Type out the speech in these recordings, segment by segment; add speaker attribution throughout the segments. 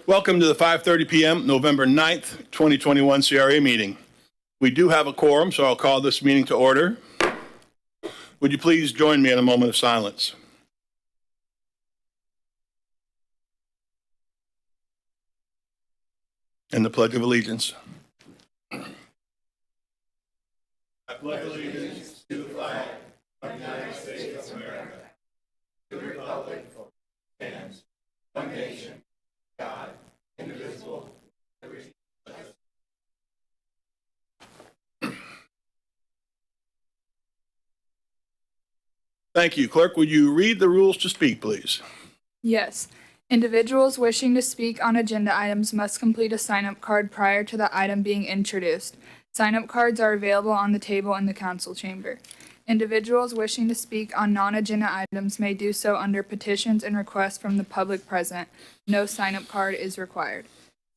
Speaker 1: Welcome to the 5:30 p.m. November 9th, 2021 CRA meeting. We do have a quorum, so I'll call this meeting to order. Would you please join me in a moment of silence? And the Pledge of Allegiance. I pledge allegiance to the flag of the United States of America, to the republic for which it stands, one nation, God, indivisible, liberty, and justice. Thank you. Clerk, would you read the rules to speak, please?
Speaker 2: Yes. Individuals wishing to speak on agenda items must complete a sign-up card prior to the item being introduced. Sign-up cards are available on the table in the council chamber. Individuals wishing to speak on non-agenda items may do so under petitions and requests from the public present. No sign-up card is required.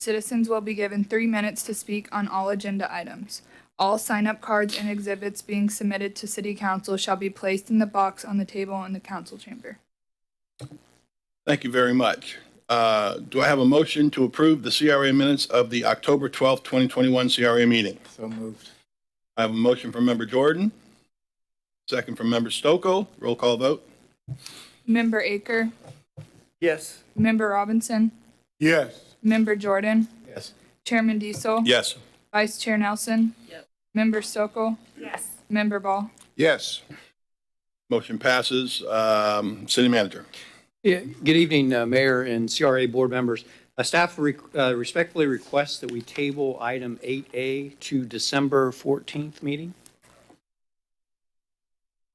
Speaker 2: Citizens will be given 3 minutes to speak on all agenda items. All sign-up cards and exhibits being submitted to City Council shall be placed in the box on the table in the council chamber.
Speaker 1: Thank you very much. Do I have a motion to approve the CRA minutes of the October 12th, 2021 CRA meeting?
Speaker 3: So moved.
Speaker 1: I have a motion from Member Jordan, second from Member Stokoe. Roll call vote.
Speaker 2: Member Aker,
Speaker 3: Yes.
Speaker 2: Member Robinson,
Speaker 3: Yes.
Speaker 2: Member Jordan,
Speaker 3: Yes.
Speaker 2: Chairman Diesel,
Speaker 1: Yes.
Speaker 2: Vice Chair Nelson, Member Stokoe,
Speaker 4: Yes.
Speaker 2: Member Ball.
Speaker 3: Yes.
Speaker 1: Motion passes. City Manager.
Speaker 5: Yeah, good evening, Mayor and CRA board members. Staff respectfully requests that we table item 8A to December 14th meeting.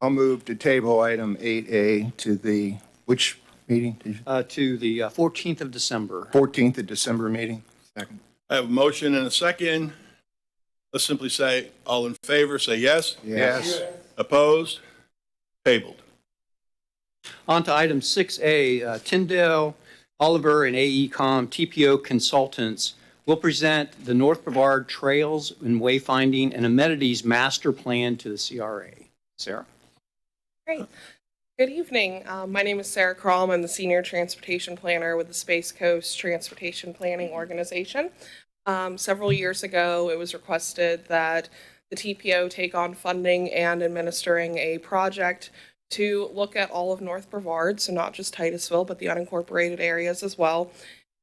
Speaker 3: I'll move to table item 8A to the, which meeting?
Speaker 5: To the 14th of December.
Speaker 3: 14th of December meeting. Second.
Speaker 1: I have a motion and a second. Let's simply say, all in favor, say yes.
Speaker 3: Yes.
Speaker 1: Opposed? Tabled.
Speaker 5: On to item 6A, Tyndale, Oliver, and AECom TPO Consultants will present the North Brevard Trails and Wayfinding and Amenities Master Plan to the CRA. Sarah?
Speaker 4: Great. Good evening. My name is Sarah Krom. I'm the Senior Transportation Planner with the Space Coast Transportation Planning Organization. Several years ago, it was requested that the TPO take on funding and administering a project to look at all of North Brevard, so not just Titusville, but the unincorporated areas as well,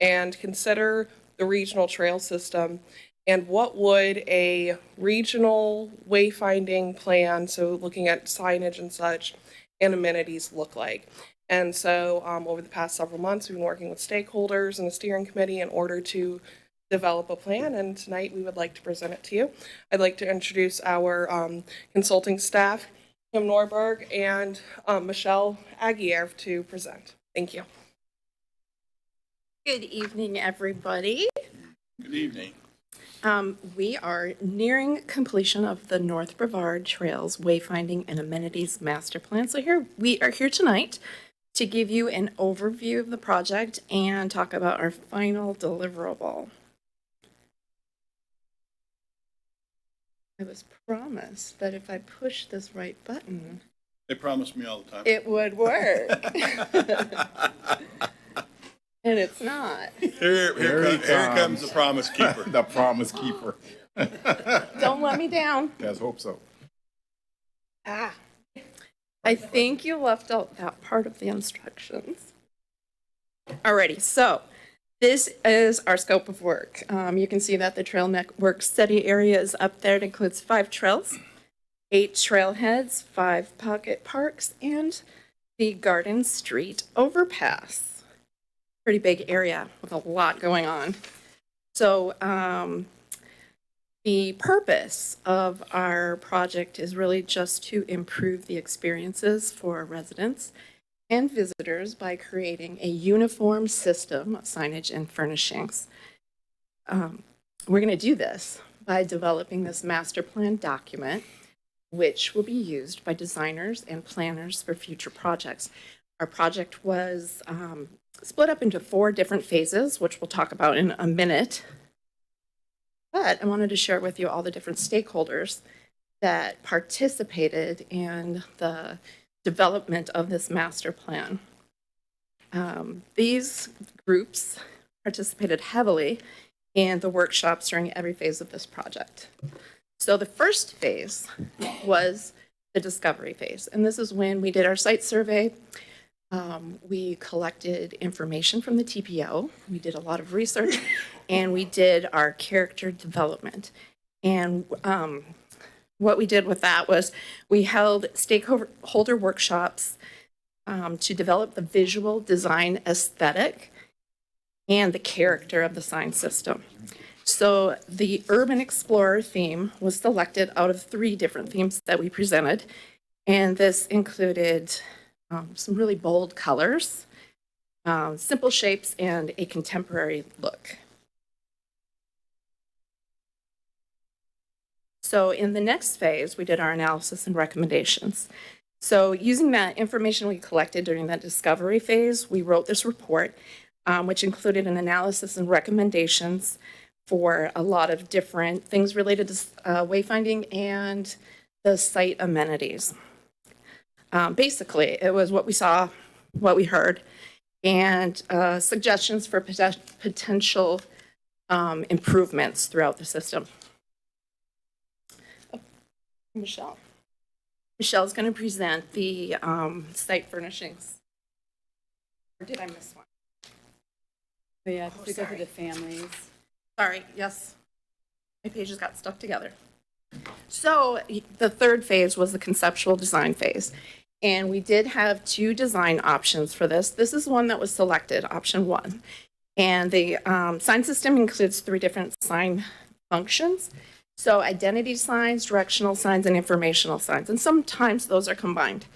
Speaker 4: and consider the regional trail system and what would a regional wayfinding plan, so looking at signage and such, and amenities look like. And so over the past several months, we've been working with stakeholders and the steering committee in order to develop a plan, and tonight we would like to present it to you. I'd like to introduce our consulting staff, Kim Norberg and Michelle Aguirre, to present. Thank you.
Speaker 6: Good evening, everybody.
Speaker 1: Good evening.
Speaker 6: We are nearing completion of the North Brevard Trails Wayfinding and Amenities Master Plan. So we are here tonight to give you an overview of the project and talk about our final deliverable. I was promised that if I push this right button,
Speaker 1: They promise me all the time.
Speaker 6: it would work. And it's not.
Speaker 1: Here comes the promise keeper.
Speaker 3: The promise keeper.
Speaker 6: Don't let me down.
Speaker 3: Let's hope so.
Speaker 6: I think you left out that part of the instructions. Alrighty, so this is our scope of work. You can see that the trail network study area is up there. It includes 5 trails, 8 trailheads, 5 pocket parks, and the Garden Street overpass. Pretty big area with a lot going on. So the purpose of our project is really just to improve the experiences for residents and visitors by creating a uniform system of signage and furnishings. We're going to do this by developing this master plan document, which will be used by designers and planners for future projects. Our project was split up into 4 different phases, which we'll talk about in a minute. But I wanted to share with you all the different stakeholders that participated in the development of this master plan. These groups participated heavily in the workshops during every phase of this project. So the first phase was the discovery phase, and this is when we did our site survey. We collected information from the TPO, we did a lot of research, and we did our character development. And what we did with that was we held stakeholder workshops to develop the visual design aesthetic and the character of the sign system. So the Urban Explorer theme was selected out of 3 different themes that we presented, and this included some really bold colors, simple shapes, and a contemporary look. So in the next phase, we did our analysis and recommendations. So using that information we collected during that discovery phase, we wrote this report, which included an analysis and recommendations for a lot of different things related to wayfinding and the site amenities. Basically, it was what we saw, what we heard, and suggestions for potential improvements throughout the system. Oh, Michelle. Michelle's going to present the site furnishings. Or did I miss one?
Speaker 7: Oh, yeah, if we go through the families.
Speaker 6: Sorry, yes. My pages got stuck together. So the third phase was the conceptual design phase. And we did have 2 design options for this. This is one that was selected, option 1. And the sign system includes 3 different sign functions. So identity signs, directional signs, and informational signs. And sometimes those are combined.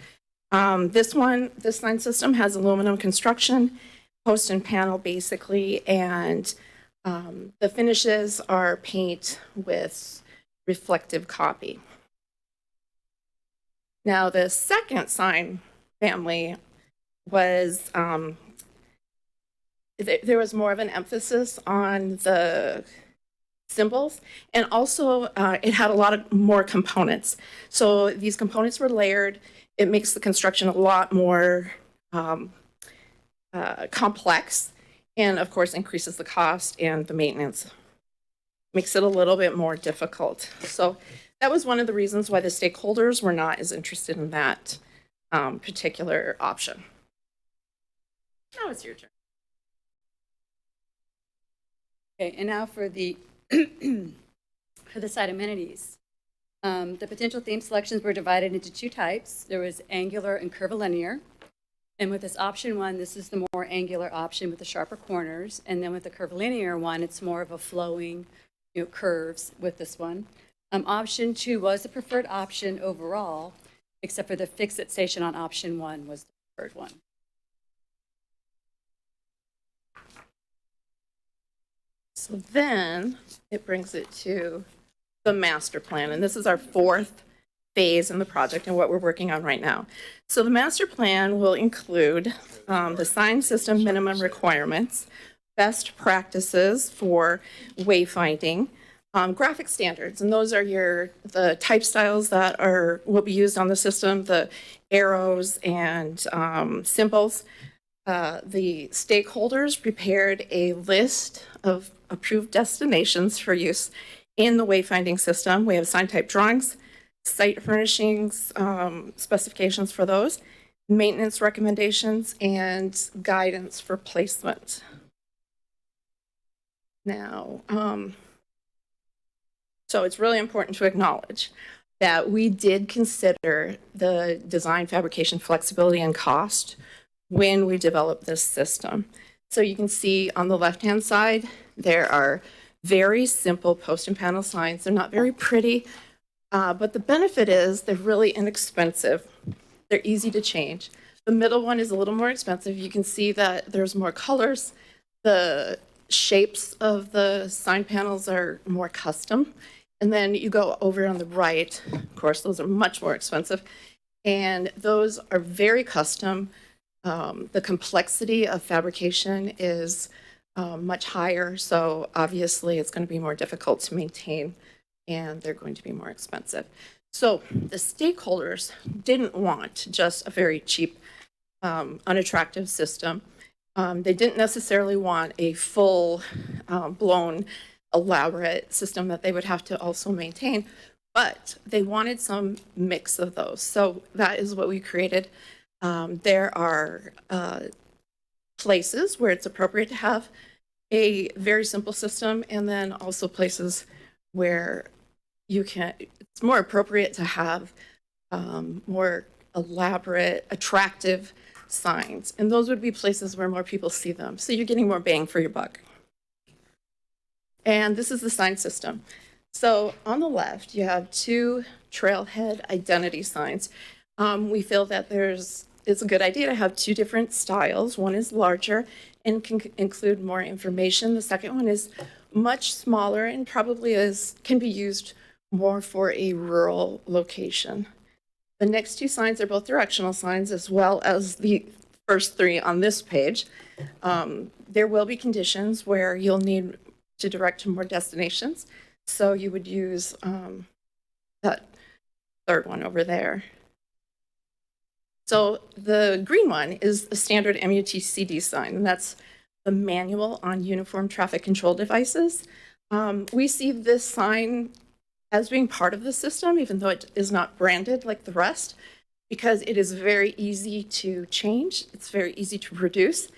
Speaker 6: This sign system has aluminum construction, post and panel basically, and the finishes are paint with reflective copy. Now, the second sign family was, there was more of an emphasis on the symbols, and also it had a lot of more components. So these components were layered. It makes the construction a lot more complex, and of course increases the cost and the maintenance. Makes it a little bit more difficult. So that was one of the reasons why the stakeholders were not as interested in that particular option. Now it's your turn.
Speaker 7: Okay, and now for the for the site amenities. The potential theme selections were divided into 2 types. There was angular and curvilinear. And with this option 1, this is the more angular option with the sharper corners. And then with the curvilinear one, it's more of a flowing, curves with this one. Option 2 was the preferred option overall, except for the fix-it station on option 1 was the preferred one.
Speaker 6: So then it brings it to the master plan. And this is our 4th phase in the project and what we're working on right now. So the master plan will include the sign system minimum requirements, best practices for wayfinding, graphic standards, and those are the type styles that will be used on the system, the arrows and symbols. The stakeholders prepared a list of approved destinations for use in the wayfinding system. We have sign type drawings, site furnishings, specifications for those, maintenance recommendations, and guidance for placement. Now, so it's really important to acknowledge that we did consider the design, fabrication, flexibility, and cost when we developed this system. So you can see on the left-hand side, there are very simple post and panel signs. They're not very pretty, but the benefit is they're really inexpensive. They're easy to change. The middle one is a little more expensive. You can see that there's more colors. The shapes of the sign panels are more custom. And then you go over on the right, of course, those are much more expensive. And those are very custom. The complexity of fabrication is much higher. So obviously it's going to be more difficult to maintain and they're going to be more expensive. So the stakeholders didn't want just a very cheap, unattractive system. They didn't necessarily want a full blown elaborate system that they would have to also maintain, but they wanted some mix of those. So that is what we created. There are places where it's appropriate to have a very simple system, and then also places where it's more appropriate to have more elaborate, attractive signs. And those would be places where more people see them. So you're getting more bang for your buck. And this is the sign system. So on the left, you have two Trailhead identity signs. We feel that it's a good idea to have two different styles. One is larger and can include more information. The second one is much smaller and probably can be used more for a rural location. The next two signs are both directional signs, as well as the first three on this page. There will be conditions where you'll need to direct to more destinations. So you would use that third one over there. So the green one is the standard MUTCD sign, and that's the manual on uniform traffic control devices. We see this sign as being part of the system, even though it is not branded like the rest, because it is very easy to change. It's very easy to produce.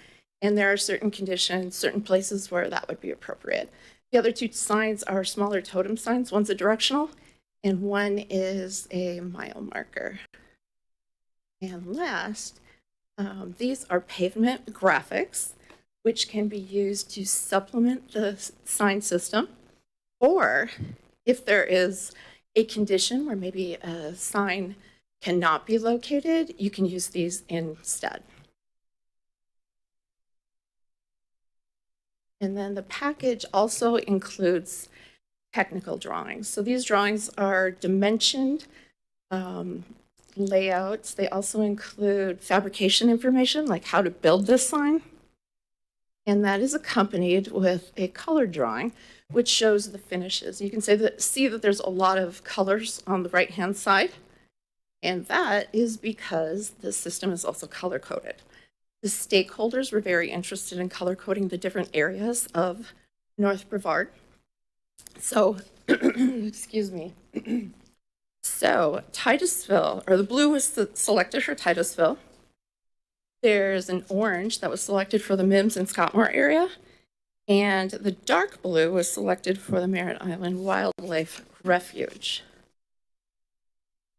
Speaker 6: And there are certain conditions, certain places where that would be appropriate. The other two signs are smaller totem signs. One's a directional and one is a mile marker. And last, these are pavement graphics, which can be used to supplement the sign system, or if there is a condition where maybe a sign cannot be located, you can use these instead. And then the package also includes technical drawings. So these drawings are dimensioned layouts. They also include fabrication information, like how to build this sign. And that is accompanied with a color drawing, which shows the finishes. You can see that there's a lot of colors on the right-hand side. And that is because the system is also color-coded. The stakeholders were very interested in color-coding the different areas of North Brevard. So, excuse me. So Titusville, or the blue was selected for Titusville. There's an orange that was selected for the Mims and Scottmore area. And the dark blue was selected for the Merritt Island Wildlife Refuge.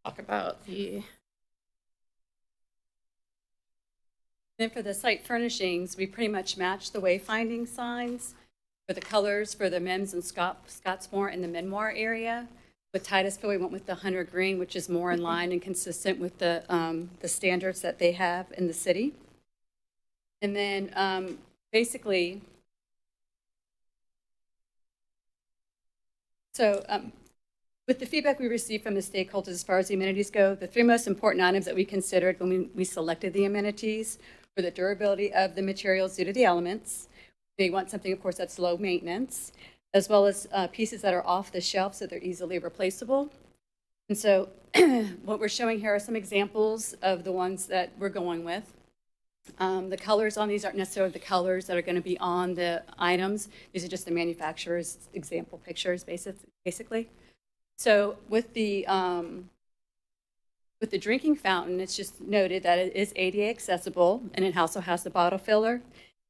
Speaker 6: Talk about the...
Speaker 7: Then for the site furnishings, we pretty much matched the wayfinding signs for the colors for the Mims and Scottsmore and the Minmore area. With Titusville, we went with the Hunter Green, which is more in line and consistent with the standards that they have in the city. And then basically, with the feedback we received from the stakeholders as far as the amenities go, the three most important items that we considered when we selected the amenities were the durability of the materials due to the elements. They want something, of course, that's low maintenance, as well as pieces that are off the shelf so they're easily replaceable. And so what we're showing here are some examples of the ones that we're going with. The colors on these aren't necessarily the colors that are going to be on the items. These are just the manufacturer's example pictures, basically. So with the drinking fountain, it's just noted that it is ADA accessible, and it also has the bottle filler.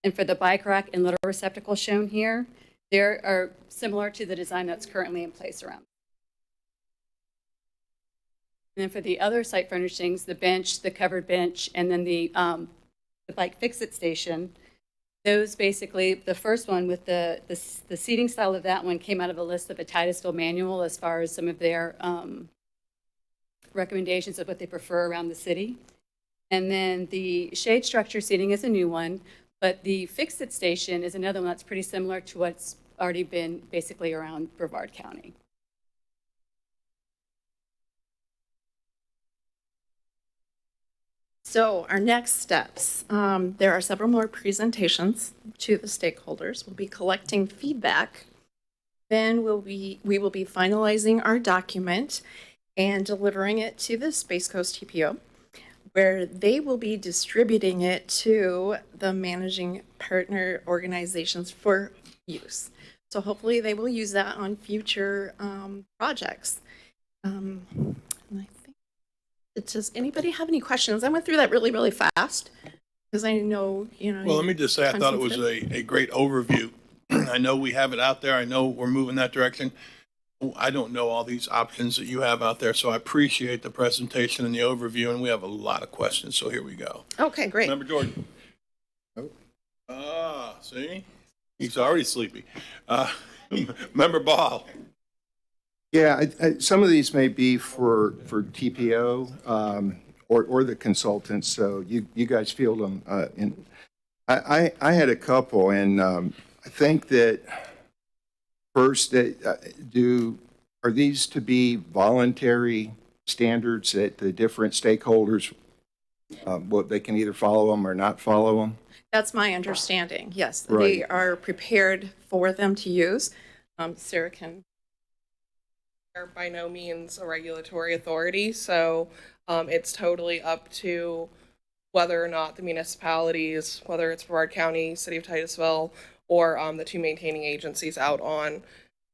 Speaker 7: And for the bike rack and little receptacle shown here, they are similar to the design that's currently in place around. And then for the other site furnishings, the bench, the covered bench, and then the bike fix-it station, those basically, the first one with the seating style of that one came out of a list of a Titusville manual as far as some of their recommendations of what they prefer around the city. And then the shade structure seating is a new one, but the fix-it station is another one that's pretty similar to what's already been basically around Brevard County.
Speaker 6: So our next steps, there are several more presentations to the stakeholders. We'll be collecting feedback. Then we will be finalizing our document and delivering it to the Space Coast TPO, where they will be distributing it to the managing partner organizations for use. So hopefully they will use that on future projects. And I think, does anybody have any questions? I went through that really, really fast because I know,
Speaker 1: Well, let me just say, I thought it was a great overview. I know we have it out there. I know we're moving that direction. I don't know all these options that you have out there, so I appreciate the presentation and the overview, and we have a lot of questions, so here we go.
Speaker 6: Okay, great.
Speaker 1: Member Jordan. See? He's already sleepy. Member Ball.
Speaker 3: Yeah, some of these may be for TPO or the consultants, so you guys field them. I had a couple, and I think that first, are these to be voluntary standards that the different stakeholders, they can either follow them or not follow them?
Speaker 6: That's my understanding, yes.
Speaker 3: Right.
Speaker 6: They are prepared for them to use. Sarah can.
Speaker 4: Are by no means a regulatory authority, so it's totally up to whether or not the municipalities, whether it's Brevard County, City of Titusville, or the two maintaining agencies out on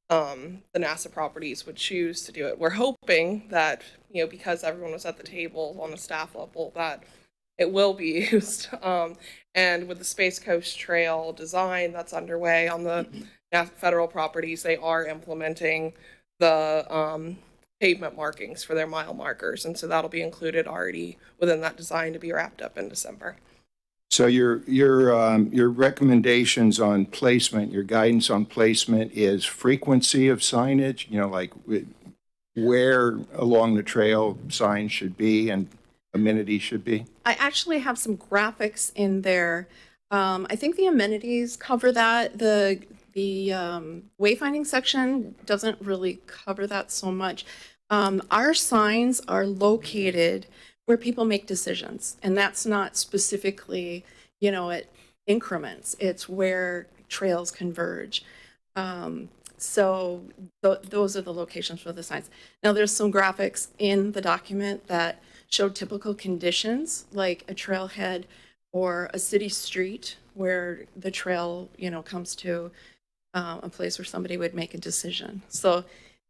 Speaker 4: the NASA properties would choose to do it. We're hoping that, because everyone was at the table on the staff level, that it will be used. And with the Space Coast Trail design that's underway on the federal properties, they are implementing the pavement markings for their mile markers. And so that'll be included already within that design to be wrapped up in December.
Speaker 3: So your recommendations on placement, your guidance on placement is frequency of signage, like where along the trail signs should be and amenities should be?
Speaker 6: I actually have some graphics in there. I think the amenities cover that. The wayfinding section doesn't really cover that so much. Our signs are located where people make decisions, and that's not specifically, at increments. It's where trails converge. So those are the locations for the signs. Now, there's some graphics in the document that show typical conditions, like a trailhead or a city street where the trail, comes to a place where somebody would make a decision. So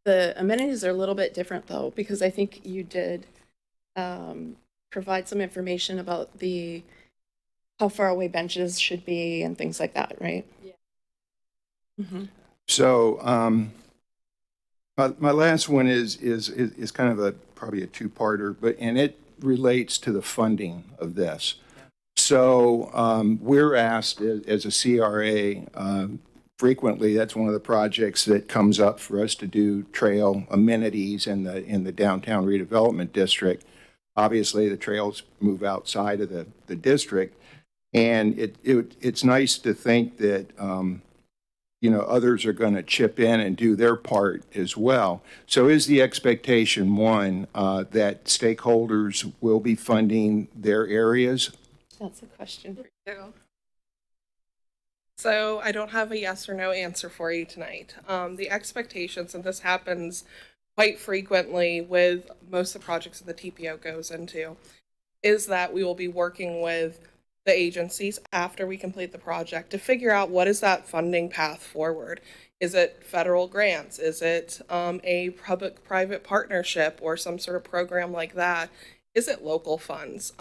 Speaker 6: the amenities are a little bit different, though, because I think you did provide some information about how far away benches should be and things like that, right? Yeah. Mm-hmm.
Speaker 3: So my last one is kind of probably a two-parter, and it relates to the funding of this. So we're asked as a CRA frequently. That's one of the projects that comes up for us to do trail amenities in the downtown redevelopment district. Obviously, the trails move outside of the district, and it's nice to think that others are going to chip in and do their part as well. So is the expectation, one, that stakeholders will be funding their areas?
Speaker 6: That's a question for you.
Speaker 4: So I don't have a yes or no answer for you tonight. The expectations, and this happens quite frequently with most of the projects that the TPO goes into, is that we will be working with the agencies after we complete the project to figure out what is that funding path forward. Is it federal grants? Is it a public-private partnership or some sort of program like that? Is it local funds?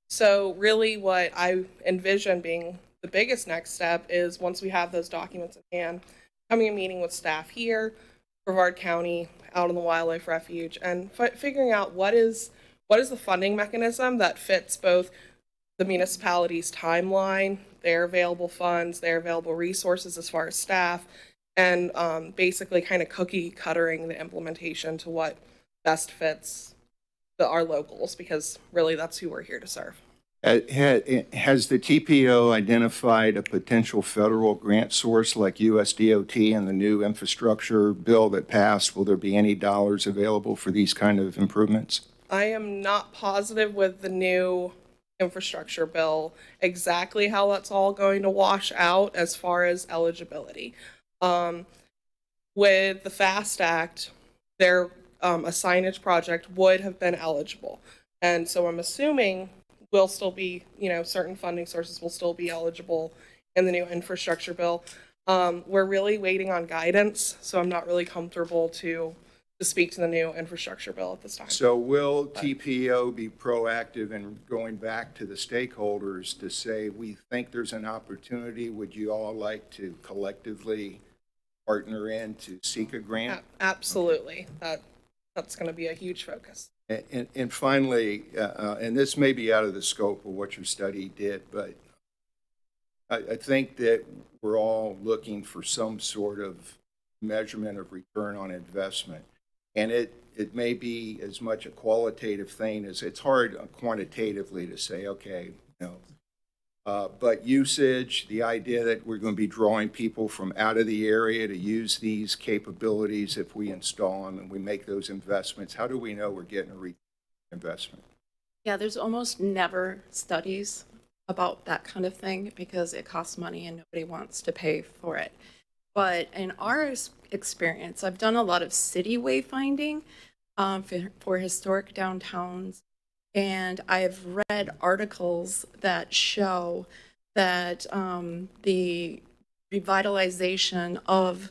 Speaker 4: So really what I envision being the biggest next step is, once we have those documents in hand, having a meeting with staff here, Brevard County, out on the wildlife refuge, and figuring out what is the funding mechanism that fits both the municipality's timeline, their available funds, their available resources as far as staff, and basically kind of cookie cuttering the implementation to what best fits our locals, because really that's who we're here to serve.
Speaker 3: Has the TPO identified a potential federal grant source like USDOT and the new infrastructure bill that passed? Will there be any dollars available for these kind of improvements?
Speaker 4: I am not positive with the new infrastructure bill exactly how that's all going to wash out as far as eligibility. With the FAST Act, a signage project would have been eligible. And so I'm assuming will still be, certain funding sources will still be eligible in the new infrastructure bill. We're really waiting on guidance, so I'm not really comfortable to speak to the new infrastructure bill at this time.
Speaker 3: So will TPO be proactive in going back to the stakeholders to say, we think there's an opportunity, would you all like to collectively partner in to seek a grant?
Speaker 4: Absolutely. That's going to be a huge focus.
Speaker 3: And finally, and this may be out of the scope of what your study did, but I think that we're all looking for some sort of measurement of return on investment. And it may be as much a qualitative thing as it's hard quantitatively to say, okay, but usage, the idea that we're going to be drawing people from out of the area to use these capabilities if we install them and we make those investments, how do we know we're getting a return on investment?
Speaker 6: Yeah, there's almost never studies about that kind of thing because it costs money and nobody wants to pay for it. But in our experience, I've done a lot of city wayfinding for historic downtowns, and I've read articles that show that the revitalization of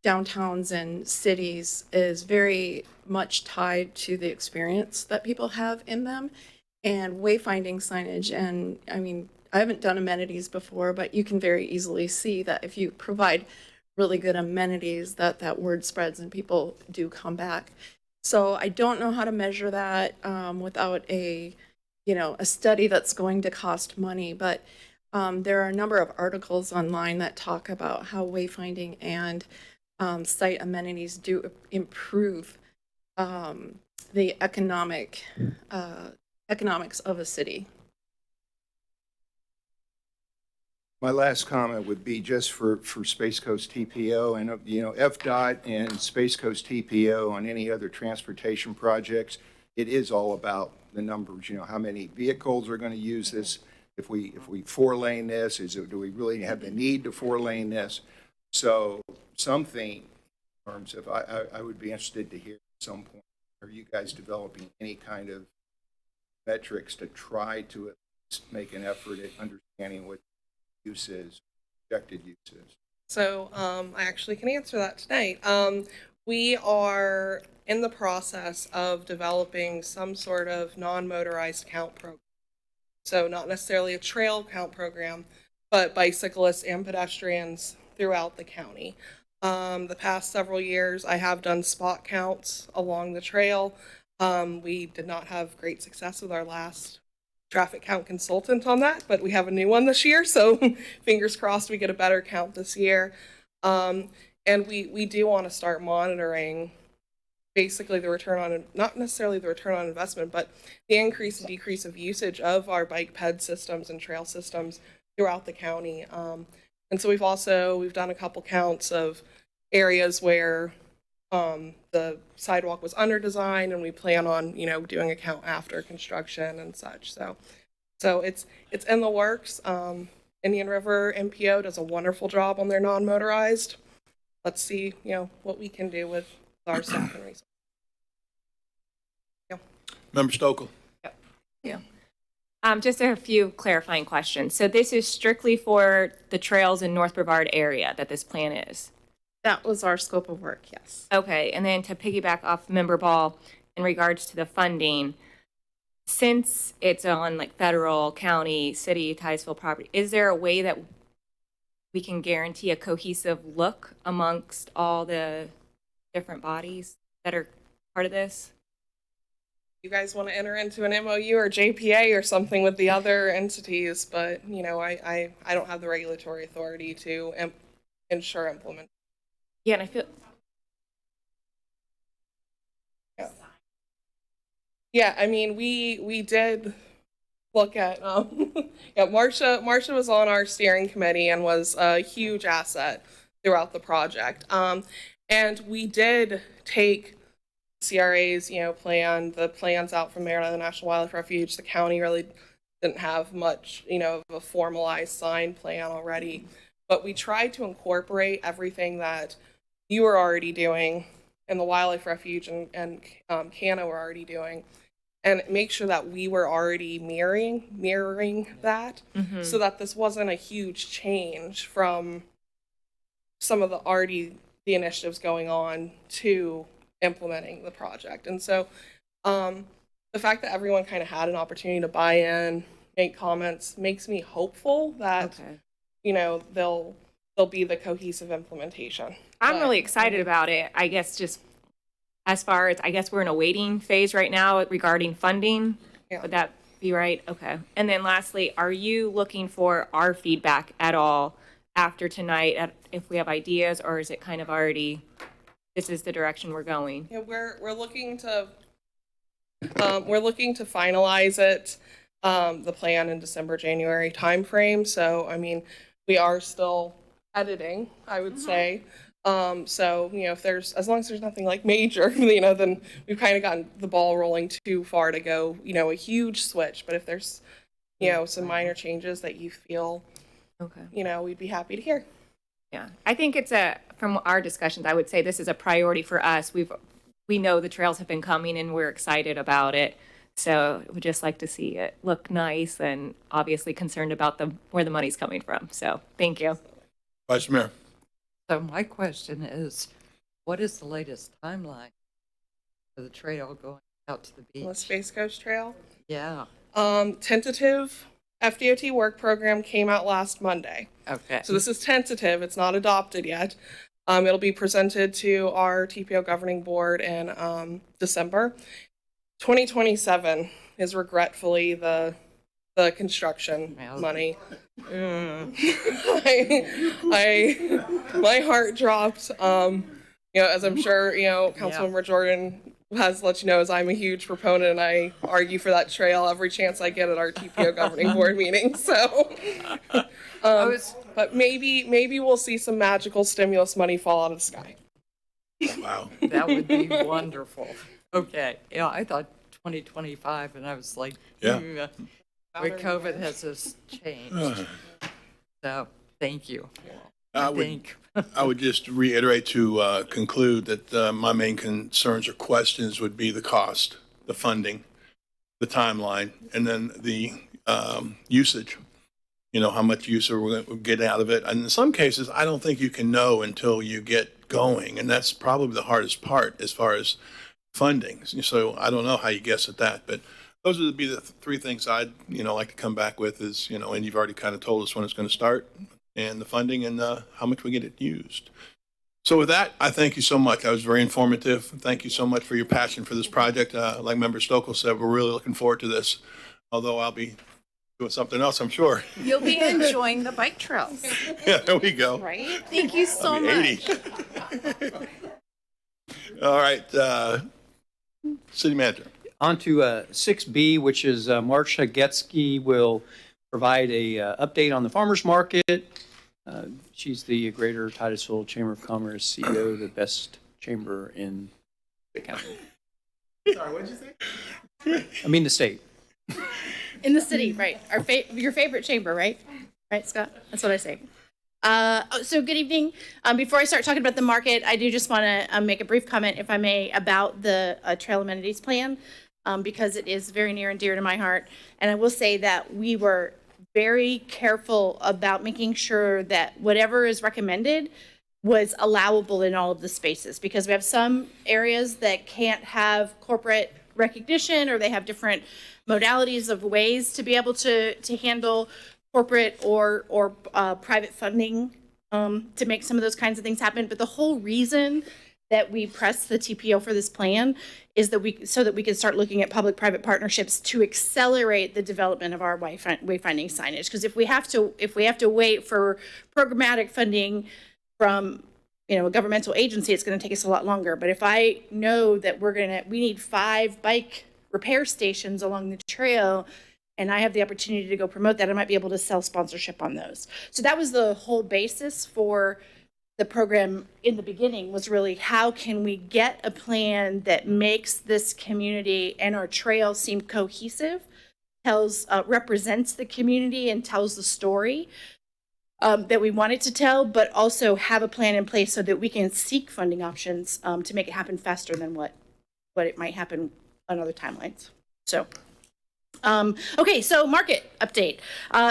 Speaker 6: downtowns and cities is very much tied to the experience that people have in them. And wayfinding signage, and I mean, I haven't done amenities before, but you can very easily see that if you provide really good amenities, that word spreads and people do come back. So I don't know how to measure that without a study that's going to cost money, but there are a number of articles online that talk about how wayfinding and site amenities do improve the economics of a city.
Speaker 3: My last comment would be just for Space Coast TPO and, FDOT and Space Coast TPO on any other transportation projects, it is all about the numbers, how many vehicles are going to use this. If we 4-lane this, do we really have the need to 4-lane this? So something in terms of, I would be interested to hear at some point, are you guys developing any kind of metrics to try to at least make an effort at understanding what use is, projected use is?
Speaker 4: So I actually can answer that tonight. We are in the process of developing some sort of non-motorized count program. So not necessarily a trail count program, but bicyclists and pedestrians throughout the county. The past several years, I have done spot counts along the trail. We did not have great success with our last traffic count consultant on that, but we have a new one this year, so fingers crossed we get a better count this year. And we do want to start monitoring basically the return on, not necessarily the return on investment, but the increase and decrease of usage of our bike ped systems and trail systems throughout the county. And so we've done a couple counts of areas where the sidewalk was under design, and we plan on, doing a count after construction and such. So it's in the works. Indian River MPO does a wonderful job on their non-motorized. Let's see, what we can do with our staff and resources.
Speaker 1: Member Stokel.
Speaker 8: Yeah. Just a few clarifying questions. So this is strictly for the trails in North Brevard area that this plan is?
Speaker 6: That was our scope of work, yes.
Speaker 8: Okay, and then to piggyback off Member Ball in regards to the funding, since it's on like federal, county, city, Titusville property, is there a way that we can guarantee a cohesive look amongst all the different bodies that are part of this?
Speaker 4: You guys want to enter into an MOU or JPA or something with the other entities, but, I don't have the regulatory authority to ensure implementation.
Speaker 8: Yeah, and I feel...
Speaker 4: Yeah, I mean, we did look at, Marcia was on our steering committee and was a huge asset throughout the project. And we did take CRA's, the plans out from there to the National Wildlife Refuge. The county really didn't have much, of a formalized signed plan already. But we tried to incorporate everything that you were already doing and the Wildlife Refuge and CANA were already doing. and make sure that we were already mirroring that, so that this wasn't a huge change from some of the initiatives going on to implementing the project. And so the fact that everyone kind of had an opportunity to buy in, make comments, makes me hopeful that there'll be the cohesive implementation.
Speaker 8: I'm really excited about it. I guess just as far as, I guess we're in a waiting phase right now regarding funding.
Speaker 4: Yeah.
Speaker 8: Would that be right? Okay. And then lastly, are you looking for our feedback at all after tonight, if we have ideas, or is it kind of already, this is the direction we're going?
Speaker 4: Yeah, we're looking to finalize it, the plan in December, January timeframe. So, I mean, we are still editing, I would say. So, if as long as there's nothing like major, then we've kind of gotten the ball rolling too far to go, a huge switch. But if there's, some minor changes that you feel, we'd be happy to hear.
Speaker 8: Yeah, I think from our discussions, I would say this is a priority for us. We know the trails have been coming and we're excited about it. So we'd just like to see it look nice, and obviously concerned about where the money's coming from. So thank you.
Speaker 1: Vice Mayor.
Speaker 9: So my question is, what is the latest timeline for the trail going out to the beach?
Speaker 4: The Space Coast Trail.
Speaker 9: Yeah.
Speaker 4: Tentative FDOT work program came out last Monday.
Speaker 9: Okay.
Speaker 4: So this is tentative. It's not adopted yet. It'll be presented to our TPO governing board in December. 2027 is regretfully the construction money. My heart dropped. As I'm sure Councilmember Jordan has let you know, as I'm a huge proponent and I argue for that trail every chance I get at our TPO governing board meeting. So, but maybe we'll see some magical stimulus money fall out of the sky.
Speaker 1: Wow.
Speaker 9: That would be wonderful. Okay. Yeah, I thought 2025, and I was like,
Speaker 1: Yeah.
Speaker 9: With COVID has this changed. So, thank you.
Speaker 1: I would just reiterate to conclude that my main concerns or questions would be the cost, the funding, the timeline, and then the usage. How much use are we going to get out of it? And in some cases, I don't think you can know until you get going. And that's probably the hardest part as far as funding. So I don't know how you guess at that, but those would be the three things I'd, like to come back with is, and you've already kind of told us when it's going to start, and the funding, and how much we get it used. So with that, I thank you so much. That was very informative. Thank you so much for your passion for this project. Like Member Stokel said, we're really looking forward to this, although I'll be doing something else, I'm sure.
Speaker 6: You'll be enjoying the bike trails,
Speaker 1: Yeah, there we go.
Speaker 6: right? Thank you so
Speaker 1: I'll be
Speaker 6: much.
Speaker 1: 80. All right, City Manager.
Speaker 5: On to 6B, which is Mark Shagetsky will provide a update on the farmers market. She's the Greater Titusville Chamber of Commerce CEO, the best chamber in the county.
Speaker 10: Sorry, what did you say?
Speaker 5: I mean the state.
Speaker 10: In the city, right. Your favorite chamber, right? Right, Scott? That's what I say. So good evening. Before I start talking about the market, I do just want to make a brief comment, if I may, about the trail amenities plan, because it is very near and dear to my heart. And I will say that we were very careful about making sure that whatever is recommended was allowable in all of the spaces, because we have some areas that can't have corporate recognition, or they have different modalities of ways to be able to handle corporate or private funding to make some of those kinds of things happen. But the whole reason that we press the TPO for this plan is that so that we can start looking at public-private partnerships to accelerate the development of our wayfinding signage. Because if we have to wait for programmatic funding from a governmental agency, it's going to take us a lot longer. But if I know that we need 5 bike repair stations along the trail, and I have the opportunity to go promote that, I might be able to sell sponsorship on those. So that was the whole basis for the program in the beginning, was really how can we get a plan that makes this community and our trail seem cohesive, represents the community and tells the story that we want it to tell, but also have a plan in place so that we can seek funding options to make it happen faster than what it might happen on other timelines. So. Okay, so market update.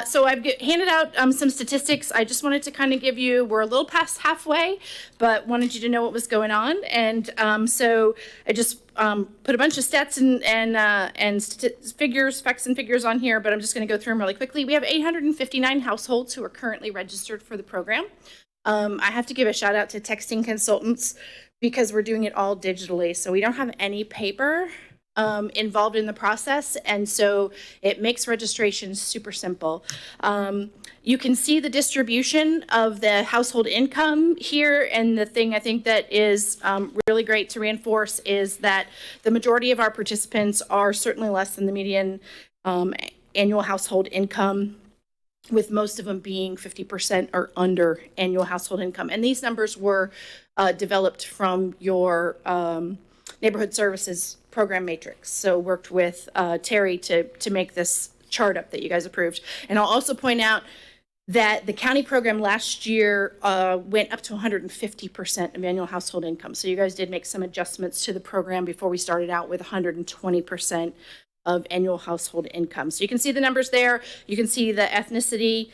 Speaker 10: So I've handed out some statistics. I just wanted to kind of give you, we're a little past halfway, but wanted you to know what was going on. And so I just put a bunch of stats and figures, facts and figures on here, but I'm just going to go through them really quickly. We have 859 households who are currently registered for the program. I have to give a shout out to texting consultants because we're doing it all digitally. So we don't have any paper involved in the process, and so it makes registration super simple. You can see the distribution of the household income here, and the thing I think that is really great to reinforce is that the majority of our participants are certainly less than the median annual household income, with most of them being 50% or under annual household income. And these numbers were developed from your neighborhood services program matrix. So worked with Terry to make this chart up that you guys approved. And I'll also point out that the county program last year went up to 150% of annual household income. So you guys did make some adjustments to the program before we started out with 120% of annual household income. So you can see the numbers there. You can see the ethnicity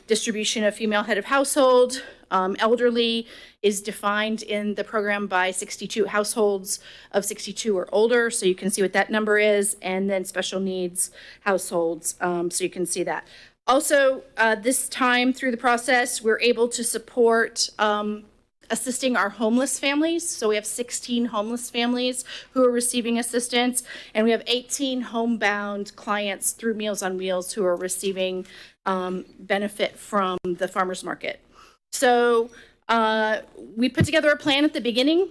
Speaker 10: distribution of female head of household. Elderly is defined in the program by 62 households of 62 or older. So you can see what that number is. And then special needs households. So you can see that. Also, this time through the process, we're able to support assisting our homeless families. So we have 16 homeless families who are receiving assistance, and we have 18 homebound clients through Meals on Wheels who are receiving benefit from the farmers market. So we put together a plan at the beginning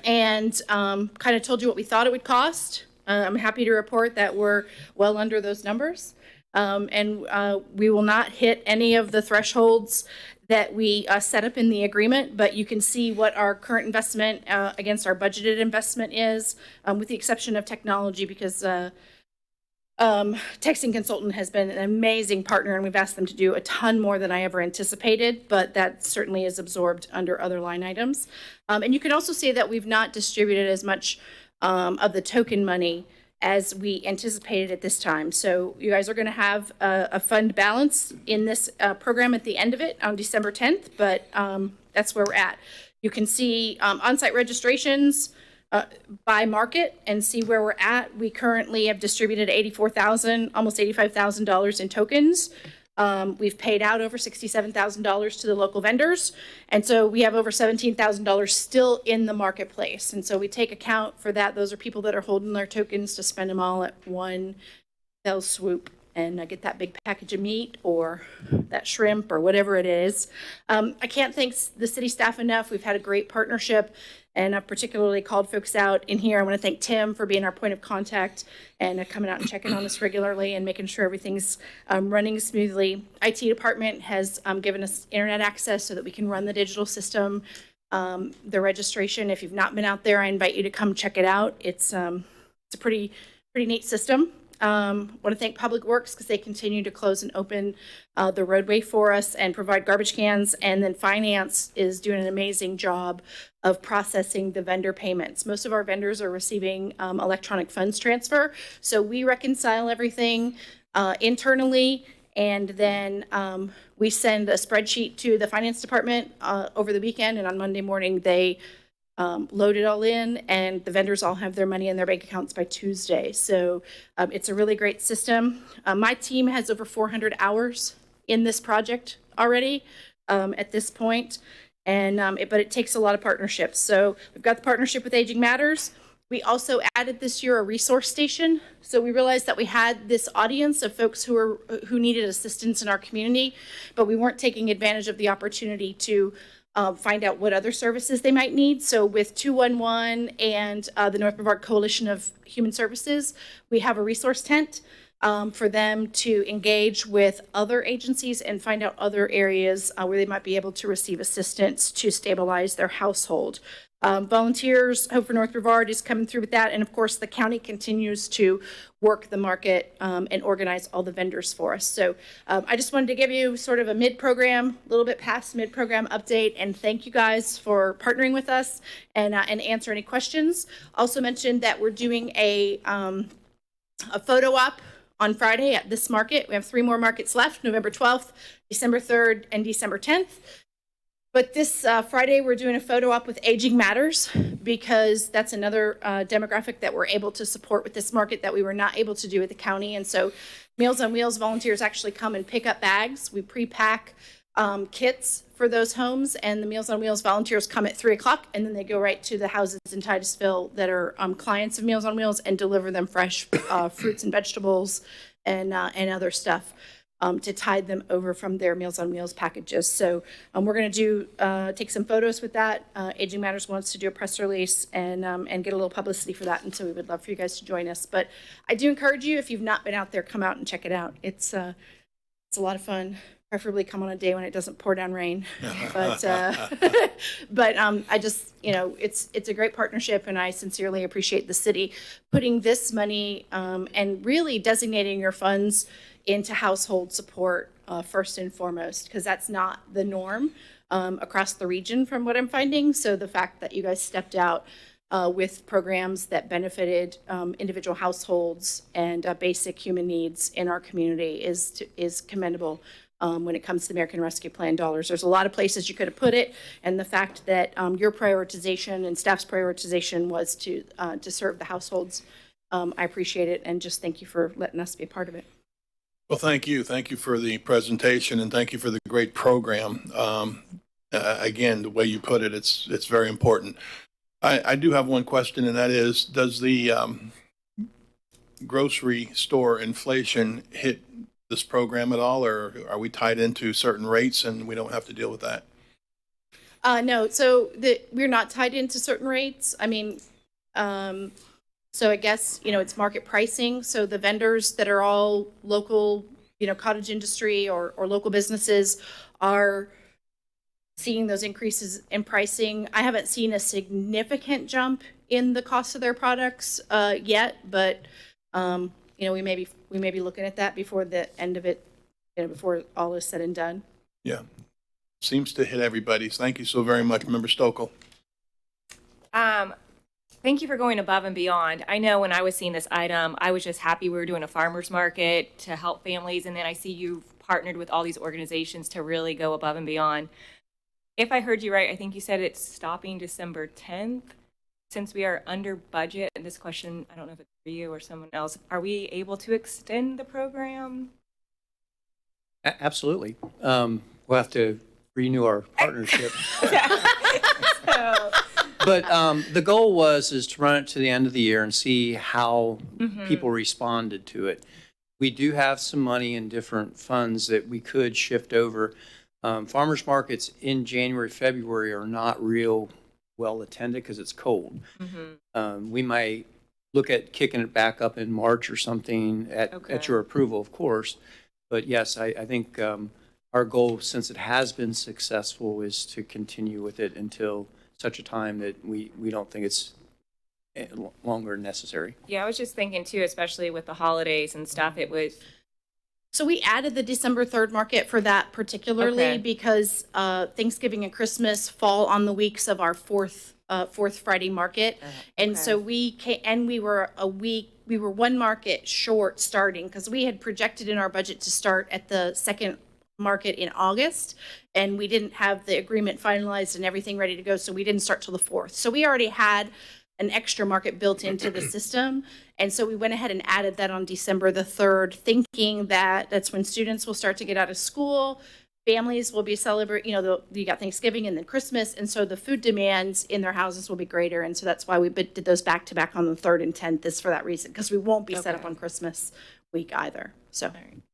Speaker 10: and kind of told you what we thought it would cost. I'm happy to report that we're well under those numbers. And we will not hit any of the thresholds that we set up in the agreement, but you can see what our current investment against our budgeted investment is, with the exception of technology, because Texting Consultant has been an amazing partner, and we've asked them to do a ton more than I ever anticipated, but that certainly is absorbed under other line items. And you can also see that we've not distributed as much of the token money as we anticipated at this time. So you guys are going to have a fund balance in this program at the end of it on December 10th, but that's where we're at. You can see on-site registrations by market and see where we're at. We currently have distributed $84,000, almost $85,000 in tokens. We've paid out over $67,000 to the local vendors. And so we have over $17,000 still in the marketplace. And so we take account for that. Those are people that are holding their tokens to spend them all at one fell swoop and get that big package of meat or that shrimp or whatever it is. I can't thank the city staff enough. We've had a great partnership, and I've particularly called folks out in here. I want to thank Tim for being our point of contact and coming out and checking on us regularly and making sure everything's running smoothly. IT department has given us internet access so that we can run the digital system. The registration, if you've not been out there, I invite you to come check it out. It's a pretty neat system. Want to thank Public Works because they continue to close and open the roadway for us and provide garbage cans. And then Finance is doing an amazing job of processing the vendor payments. Most of our vendors are receiving electronic funds transfer. So we reconcile everything internally, and then we send a spreadsheet to the Finance Department over the weekend, and on Monday morning they load it all in, and the vendors all have their money in their bank accounts by Tuesday. So it's a really great system. My team has over 400 hours in this project already at this point, and but it takes a lot of partnerships. So we've got the partnership with Aging Matters. We also added this year a resource station. So we realized that we had this audience of folks who needed assistance in our community, but we weren't taking advantage of the opportunity to find out what other services they might need. So with 211 and the North Brevard Coalition of Human Services, we have a resource tent for them to engage with other agencies and find out other areas where they might be able to receive assistance to stabilize their household. Volunteers, Hope for North Brevard is coming through with that. And of course, the county continues to work the market and organize all the vendors for us. So I just wanted to give you sort of a mid-program, a little bit past mid-program update, and thank you guys for partnering with us and answer any questions. Also mentioned that we're doing a a photo op on Friday at this market. We have 3 more markets left, November 12th, December 3rd, and December 10th. But this Friday, we're doing a photo op with Aging Matters, because that's another demographic that we're able to support with this market that we were not able to do with the county. And so Meals on Wheels volunteers actually come and pick up bags. We pre-pack kits for those homes, and the Meals on Wheels volunteers come at 3 o'clock, and then they go right to the houses in Titusville that are clients of Meals on Wheels and deliver them fresh fruits and vegetables and other stuff to tide them over from their Meals on Wheels packages. So we're going to take some photos with that. Aging Matters wants to do a press release and get a little publicity for that, and so we would love for you guys to join us. But I do encourage you, if you've not been out there, come out and check it out. It's a lot of fun. Preferably come on a day when it doesn't pour down rain. But I just, it's a great partnership, and I sincerely appreciate the city putting this money and really designating your funds into household support first and foremost, because that's not the norm across the region from what I'm finding. So the fact that you guys stepped out with programs that benefited individual households and basic human needs in our community is commendable. When it comes to the American Rescue Plan dollars, there's a lot of places you could have put it, and the fact that your prioritization and staff's prioritization was to serve the households, I appreciate it, and just thank you for letting us be a part of it.
Speaker 1: Well, thank you. Thank you for the presentation, and thank you for the great program. Again, the way you put it, it's very important. I do have one question, and that is, does the grocery store inflation hit this program at all, or are we tied into certain rates and we don't have to deal with that?
Speaker 10: No, so we're not tied into certain rates. I mean, so I guess, it's market pricing. So the vendors that are all local, cottage industry or local businesses are seeing those increases in pricing. I haven't seen a significant jump in the cost of their products yet, but we may be looking at that before the end of it, before all is said and done.
Speaker 1: Yeah, seems to hit everybody. Thank you so very much, Member Stokel.
Speaker 8: Thank you for going above and beyond. I know when I was seeing this item, I was just happy we were doing a farmer's market to help families, and then I see you've partnered with all these organizations to really go above and beyond. If I heard you right, I think you said it's stopping December 10th. Since we are under budget, and this question, I don't know if it's for you or someone else, are we able to extend the program?
Speaker 5: Absolutely. We'll have to renew our partnership. But the goal is to run it to the end of the year and see how people responded to it. We do have some money in different funds that we could shift over. Farmers markets in January, February are not real well attended because it's cold. We might look at kicking it back up in March or something at your approval, of course. But yes, I think our goal, since it has been successful, is to continue with it until such a time that we don't think it's longer necessary.
Speaker 8: Yeah, I was just thinking too, especially with the holidays and stuff, it was.
Speaker 10: So we added the December 3rd market for that particularly because Thanksgiving and Christmas fall on the weeks of our fourth Friday market. And so we were one market short starting, because we had projected in our budget to start at the second market in August, and we didn't have the agreement finalized and everything ready to go, so we didn't start till the 4th. So we already had an extra market built into the system, and so we went ahead and added that on December the 3rd, thinking that that's when students will start to get out of school, families will be celebrating, you got Thanksgiving and then Christmas, and so the food demands in their houses will be greater, and so that's why we did those back to back on the 3rd and 10th, is for that reason, because we won't be set up on Christmas week either. So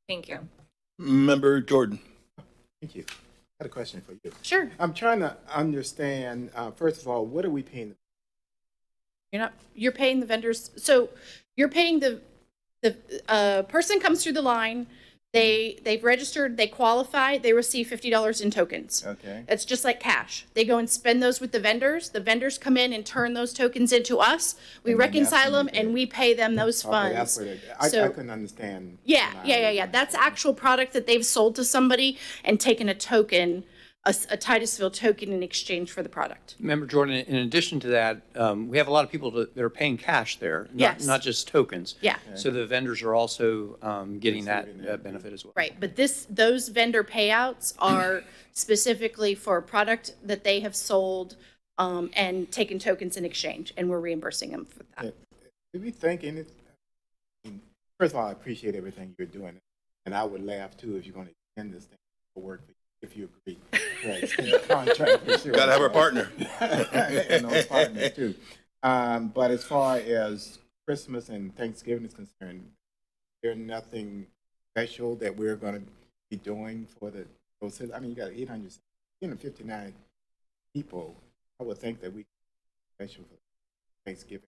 Speaker 8: Thank you.
Speaker 1: Member Jordan.
Speaker 11: Thank you. I had a question for you.
Speaker 10: Sure.
Speaker 11: I'm trying to understand, first of all, what are we paying?
Speaker 10: You're paying the vendors. So you're paying the person comes through the line. They've registered, they qualify, they receive $50 in tokens.
Speaker 11: Okay.
Speaker 10: It's just like cash. They go and spend those with the vendors. The vendors come in and turn those tokens into us. We
Speaker 11: And then
Speaker 10: reconcile them
Speaker 11: that's when you
Speaker 10: and we pay them those
Speaker 11: Okay, that's
Speaker 10: funds.
Speaker 11: what
Speaker 10: So-
Speaker 11: I couldn't understand.
Speaker 10: Yeah. That's actual product that they've sold to somebody and taken a token a Titusville token in exchange for the product.
Speaker 5: Member Jordan, in addition to that, we have a lot of people that are paying cash there,
Speaker 10: Yes.
Speaker 5: not just tokens.
Speaker 10: Yeah.
Speaker 5: So the vendors are also getting that benefit as well.
Speaker 10: Right, but those vendor payouts are specifically for a product that they have sold and taken tokens in exchange, and we're reimbursing them for that.
Speaker 11: Did we think any, first of all, I appreciate everything you're doing, and I would laugh too if you're going to extend this thing for work, if you agree. Right, extend the contract for sure.
Speaker 1: Gotta have a partner.
Speaker 11: And those partners too. But as far as Christmas and Thanksgiving is concerned, there's nothing special that we're going to be doing for those. I mean, you got 859 people. I would think that we special for Thanksgiving.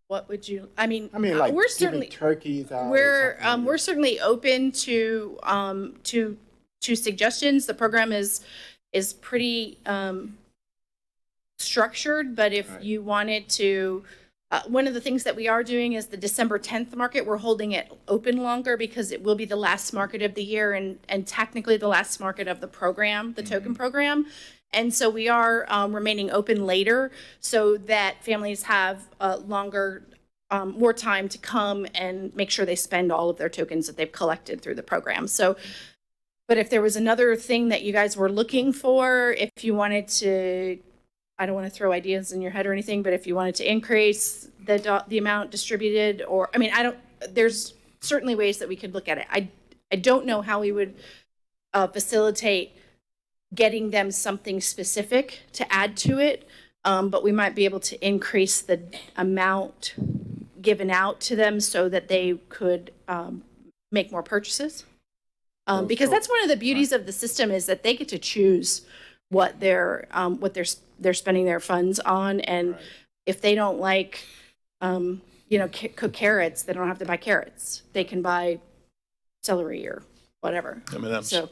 Speaker 10: What would you, I mean,
Speaker 11: Like
Speaker 10: we're
Speaker 11: giving
Speaker 10: certainly,
Speaker 11: turkeys out. or
Speaker 10: we're
Speaker 11: something like
Speaker 10: we're
Speaker 11: that.
Speaker 10: certainly open to suggestions. The program is pretty structured, but if
Speaker 11: Right.
Speaker 10: you wanted to, one of the things that we are doing is the December 10th market. We're holding it open longer because it will be the last market of the year and technically the last market of the program, the token program. And so we are remaining open later so that families have longer, more time to come and make sure they spend all of their tokens that they've collected through the program. So, but if there was another thing that you guys were looking for, if you wanted to, I don't want to throw ideas in your head or anything, but if you wanted to increase the amount distributed, or, I mean, there's certainly ways that we could look at it. I don't know how we would facilitate getting them something specific to add to it, but we might be able to increase the amount given out to them so that they could make more purchases. Because that's one of the beauties of the system is that they get to choose what they're spending their funds on, and if they don't like, cook carrots, they don't have to buy carrots. They can buy celery or whatever.
Speaker 1: M&Ms.
Speaker 10: So.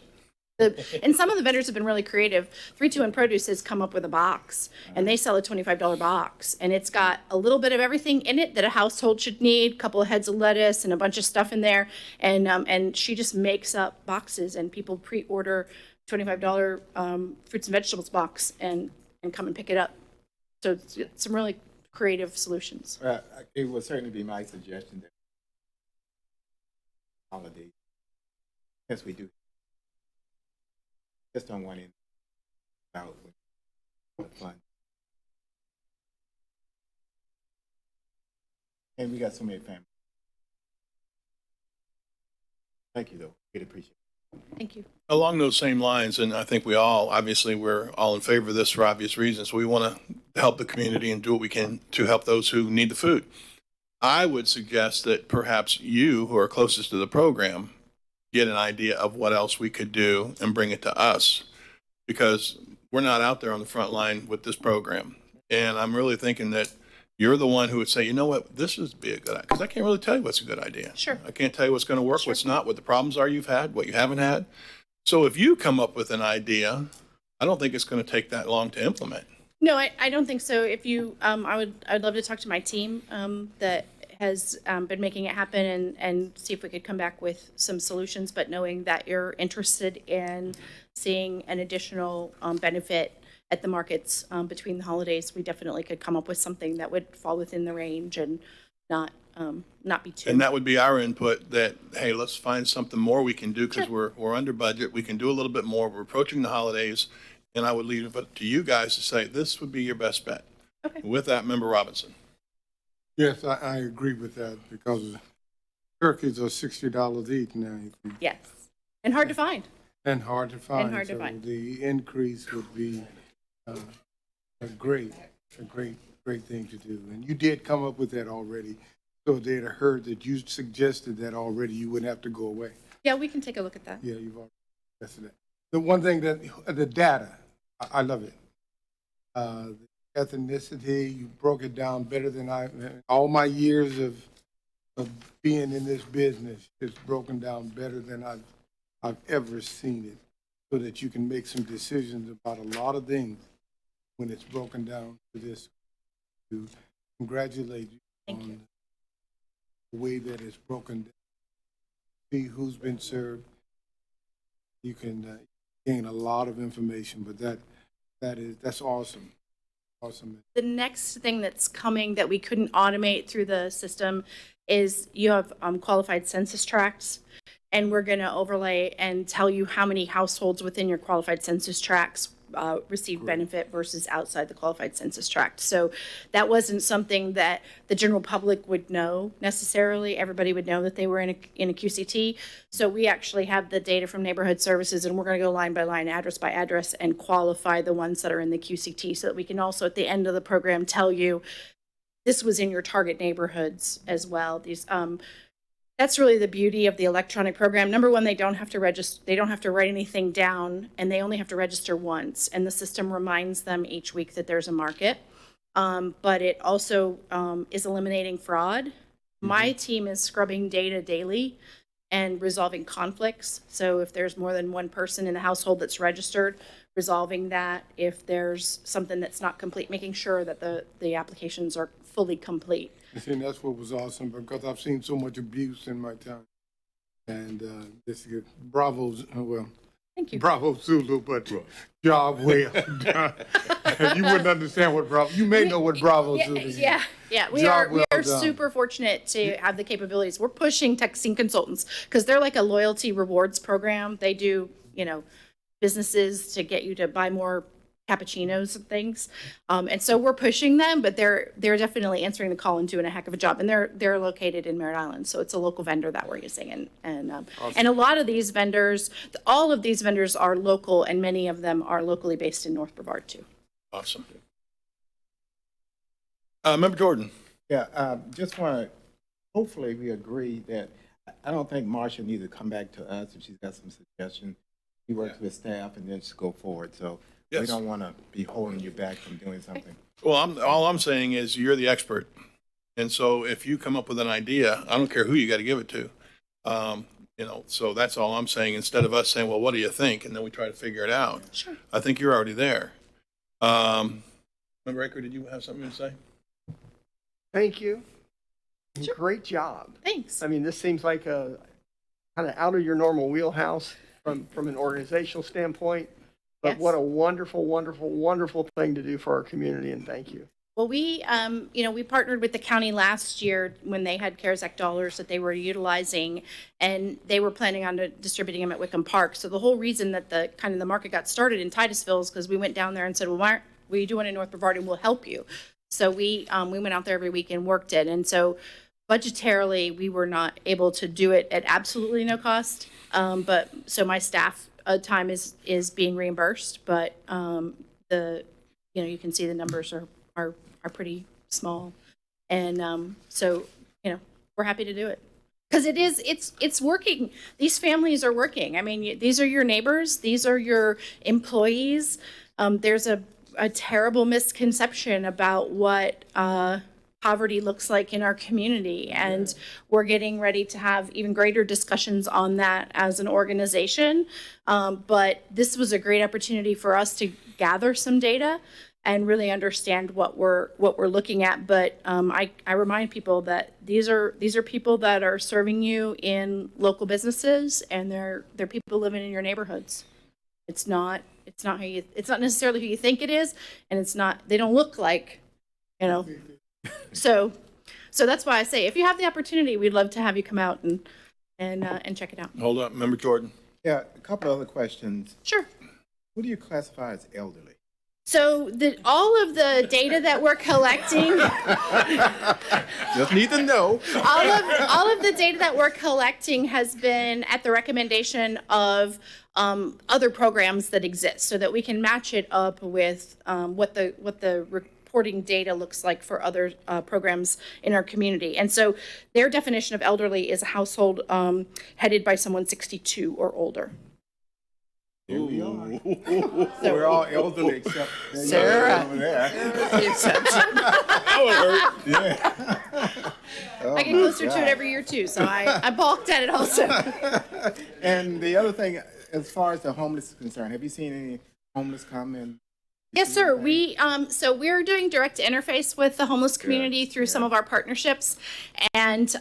Speaker 10: And some of the vendors have been really creative. 3-2-1 Produce has come up with a box, and they sell a $25 box, and it's got a little bit of everything in it that a household should need, a couple of heads of lettuce and a bunch of stuff in there, and she just makes up boxes, and people pre-order $25 fruits and vegetables box and come and pick it up. So it's some really creative solutions.
Speaker 11: It would certainly be my suggestion that holidays, yes, we do. Just don't want it out with fun. And we got so many families. Thank you, though. We'd appreciate it.
Speaker 10: Thank you.
Speaker 1: Along those same lines, and I think we're all in favor of this for obvious reasons. We want to help the community and do what we can to help those who need the food. I would suggest that perhaps you, who are closest to the program, get an idea of what else we could do and bring it to us, because we're not out there on the front line with this program. And I'm really thinking that you're the one who would say, you know what, this would be a good idea, because I can't really tell you what's a good idea.
Speaker 10: Sure.
Speaker 1: I can't tell you what's going to work, what's not, what the problems are you've had, what you haven't had. So if you come up with an idea, I don't think it's going to take that long to implement.
Speaker 10: No, I don't think so. If you, I'd love to talk to my team that has been making it happen and see if we could come back with some solutions, but knowing that you're interested in seeing an additional benefit at the markets between the holidays, we definitely could come up with something that would fall within the range and not be too.
Speaker 1: And that would be our input that, hey, let's find something more we can do, because we're under budget. We can do a little bit more. We're approaching the holidays. And I would leave it to you guys to say, this would be your best bet.
Speaker 10: Okay.
Speaker 1: With that, Member Robinson.
Speaker 12: Yes, I agree with that, because turkeys are $60 each now.
Speaker 10: Yes, and hard to find.
Speaker 12: And hard to find.
Speaker 10: And hard to
Speaker 12: so
Speaker 10: find.
Speaker 12: The increase would be a great thing to do. And you did come up with that already, so they'd have heard that you suggested that already. You wouldn't have to go away.
Speaker 10: Yeah, we can take a look at that.
Speaker 12: Yeah, you've already suggested that. The one thing that the data, I love it. The ethnicity, you broke it down better than all my years of being in this business. It's broken down better than I've ever seen it, so that you can make some decisions about a lot of things when it's broken down to this. To congratulate you on the way that it's broken down. See who's been served. You can gain a lot of information, but that's awesome. Awesome.
Speaker 10: The next thing that's coming that we couldn't automate through the system is you have qualified census tracts, and we're going to overlay and tell you how many households within your qualified census tracts receive benefit versus outside the qualified census tract. So that wasn't something that the general public would know necessarily. Everybody would know that they were in a QCT. So we actually have the data from neighborhood services, and we're going to go line by line, address by address, and qualify the ones that are in the QCT so that we can also at the end of the program tell you this was in your target neighborhoods as well. These that's really the beauty of the electronic program. Number one, they don't have to register, they don't have to write anything down, and they only have to register once, and the system reminds them each week that there's a market. But it also is eliminating fraud. My team is scrubbing data daily and resolving conflicts. So if there's more than one person in the household that's registered, resolving that. If there's something that's not complete, making sure that the applications are fully complete.
Speaker 12: I think that's what was awesome, because I've seen so much abuse in my time. And this is bravo, well,
Speaker 10: Thank you.
Speaker 12: bravo Zulu, but job well done. You wouldn't understand what bravo, you may know what bravo Zulu is.
Speaker 10: Yeah. We
Speaker 12: Job well
Speaker 10: are
Speaker 12: done.
Speaker 10: super fortunate to have the capabilities. We're pushing texting consultants because they're like a loyalty rewards program. They do, businesses to get you to buy more cappuccinos and things. And so we're pushing them, but they're definitely answering the call and doing a heck of a job. And they're located in Merritt Island, so it's a local vendor that we're using. And a lot of these vendors, all of these vendors are local, and many of them are locally based in North Brevard too.
Speaker 1: Awesome. Member Jordan.
Speaker 11: Yeah, just want to, hopefully we agree that, I don't think Marcia needs to come back to us if she's got some suggestions. She works with staff and then just go forward. So we
Speaker 1: Yes.
Speaker 11: don't want to be holding you back from doing something.
Speaker 1: Well, all I'm saying is you're the expert. And so if you come up with an idea, I don't care who you got to give it to. So that's all I'm saying. Instead of us saying, well, what do you think? And then we try to figure it out.
Speaker 10: Sure.
Speaker 1: I think you're already there. Member Aker, did you have something to say?
Speaker 13: Thank you.
Speaker 10: Sure.
Speaker 13: Great job.
Speaker 10: Thanks.
Speaker 13: I mean, this seems like a kind of out of your normal wheelhouse from an organizational standpoint. But
Speaker 10: Yes.
Speaker 13: what a wonderful, wonderful, wonderful thing to do for our community, and thank you.
Speaker 10: Well, we partnered with the county last year when they had CARES Act dollars that they were utilizing, and they were planning on distributing them at Wickham Park. So the whole reason that the market got started in Titusville is because we went down there and said, well, what are you doing in North Brevard, and we'll help you. So we went out there every week and worked it. And so budgetarily, we were not able to do it at absolutely no cost. But so my staff time is being reimbursed, but you can see the numbers are pretty small, and so we're happy to do it because it's working. These families are working. I mean, these are your neighbors, these are your employees. There's a terrible misconception about what poverty looks like in our community, and we're getting ready to have even greater discussions on that as an organization. But this was a great opportunity for us to gather some data and really understand what we're looking at. But I remind people that these are people that are serving you in local businesses, and they're people living in your neighborhoods. It's not necessarily who you think it is, and they don't look like, So that's why I say, if you have the opportunity, we'd love to have you come out and check it out.
Speaker 1: Hold up, Member Jordan.
Speaker 11: Yeah, a couple other questions.
Speaker 10: Sure.
Speaker 11: Who do you classify as elderly?
Speaker 10: So all of the data that we're collecting,
Speaker 11: Just need to know.
Speaker 10: all of the data that we're collecting has been at the recommendation of other programs that exist, so that we can match it up with what the reporting data looks like for other programs in our community. And so their definition of elderly is a household headed by someone 62 or older.
Speaker 11: Here we are. We're all elderly except
Speaker 9: Sarah.
Speaker 11: over there.
Speaker 1: That would hurt.
Speaker 11: Yeah.
Speaker 10: I get closer to it every year too, so I balked at it also.
Speaker 11: And the other thing, as far as the homeless is concerned, have you seen any homeless come in?
Speaker 10: Yes, sir. So we're doing direct interface with the homeless community through some of our partnerships, and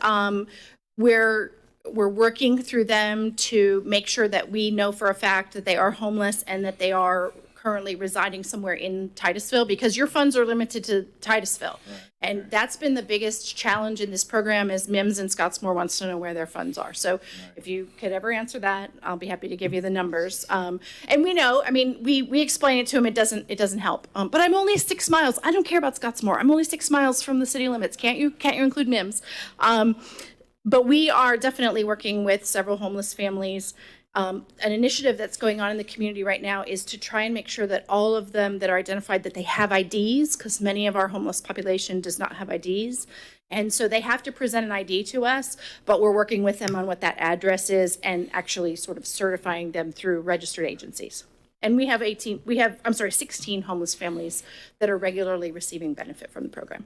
Speaker 10: we're working through them to make sure that we know for a fact that they are homeless and that they are currently residing somewhere in Titusville, because your funds are limited to Titusville. And that's been the biggest challenge in this program, is Mims and Scottsmore wants to know where their funds are. So if you could ever answer that, I'll be happy to give you the numbers. And we know, I mean, we explain it to them, it doesn't help. But I'm only 6 miles. I don't care about Scottsmore. I'm only 6 miles from the city limits. Can't you include Mims? But we are definitely working with several homeless families. An initiative that's going on in the community right now is to try and make sure that all of them that are identified, that they have IDs, because many of our homeless population does not have IDs. And so they have to present an ID to us, but we're working with them on what that address is and actually sort of certifying them through registered agencies. And we have 16 homeless families that are regularly receiving benefit from the program.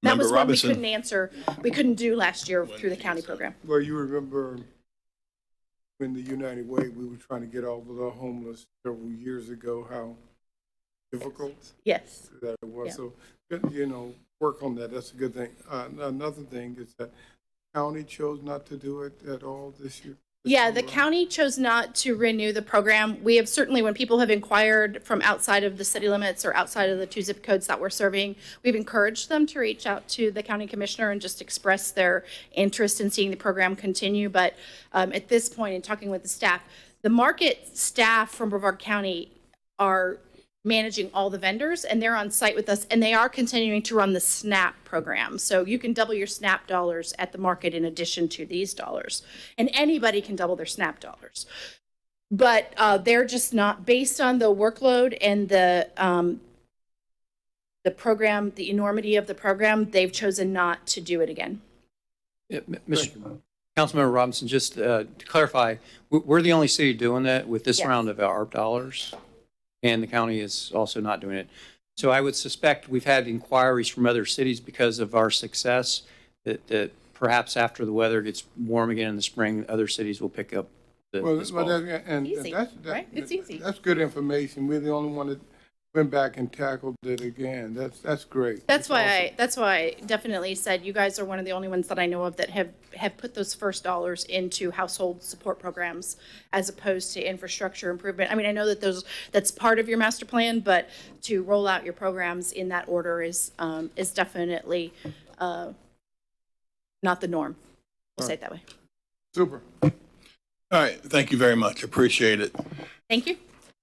Speaker 10: That was one we couldn't do last year through the county program.
Speaker 12: Well, you remember when the United Way, we were trying to get all of the homeless several years ago, how difficult
Speaker 10: Yes.
Speaker 12: that it was.
Speaker 10: Yeah.
Speaker 12: So, you know, work on that. That's a good thing. Another thing is that county chose not to do it at all this year.
Speaker 10: Yeah, the county chose not to renew the program. We have certainly, when people have inquired from outside of the city limits or outside of the 2 zip codes that we're serving, we've encouraged them to reach out to the county commissioner and just express their interest in seeing the program continue. But at this point, in talking with the staff, the market staff from Brevard County are managing all the vendors, and they're on site with us, and they are continuing to run the SNAP program. So you can double your SNAP dollars at the market in addition to these dollars. And anybody can double their SNAP dollars. But they're just not, based on the workload and the program, the enormity of the program, they've chosen not to do it again.
Speaker 5: Yeah, Councilmember Robinson, just to clarify, we're the only city doing that with this
Speaker 10: Yes.
Speaker 5: round of ARP dollars, and the county is also not doing it. So I would suspect we've had inquiries from other cities because of our success, that perhaps after the weather gets warm again in the spring, other cities will pick up this ball.
Speaker 10: Easy, right? It's easy.
Speaker 12: That's good information. We're the only one that went back and tackled it again. That's great.
Speaker 10: That's why I definitely said you guys are one of the only ones that I know of that have put those first dollars into household support programs as opposed to infrastructure improvement. I mean, I know that that's part of your master plan, but to roll out your programs in that order is definitely not the norm. We'll say it that way.
Speaker 12: Super.
Speaker 1: All right, thank you very much. Appreciate it.
Speaker 10: Thank you.